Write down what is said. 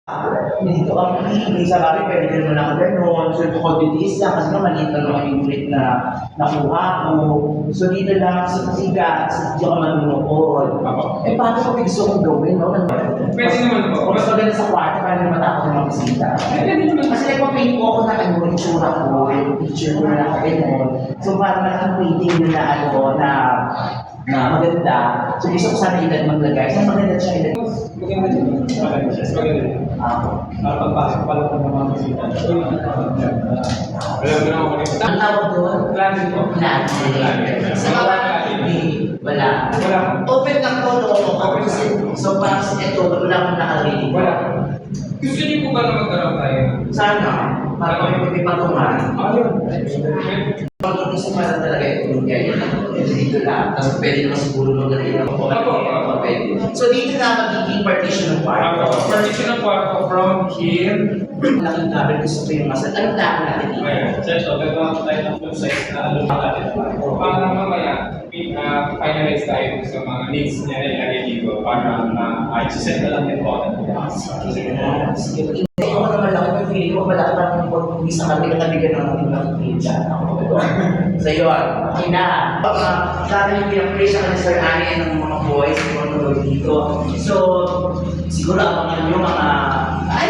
Dito ang pili, sa bagay pwede ka naman nakaganon. So, commodities lang kasi naman maliit na naman yung unit na nakuha ko. So, dito lang sa sigat, dito ka manunood. Eh, paano ko gusto kong gawin, no? Pwede naman po. O mas maganda sa kwarto para hindi matakot ng mga bisita. Pwede naman. Kasi nagpa-paint ko ako na ano, yung tsura ko, yung picture ko na nakaganon. So, parang nakang-painting na ano, na maganda. So, gusto ko sana edad maglagay. So, maganda siya edad. Maganda din. Maganda siya. Maganda din. Pagpasok pa lang ng mga bisita. Alam mo na ako kanina. Ang tawag doon? Planning po. Planning. Sa mga hindi, wala. Wala. Open lang po, no? So, parang ito, wala akong nakalili. Wala. Gusto niyo po ba na magkaroon tayo? Sana, para may patungan. Ayun. Pag isa para talaga yung ganyan, dito lang. Tapos pwede naman siguro magaling ako. So, dito na magiging partition ng kwarto. Partition ng kwarto from here. Malaking gamit gusto ko yung masal. Anong plano natin dito? Ayan. So, gagawa ko tayo ng full size na lumang natin. Para mamaya, finalize tayo sa mga needs niya na ilagay dito para i-set na lang yung bottom. Sige. Ako naman lang, yung feeling ko, wala ka ng hindi sa kanila nabigyan ng ating nakikita. So yun, okay na. Sana yung pinag-play siya ni Sir Annie ng mga boys, yung mga dito. So, siguro abangan nyo mga, ay,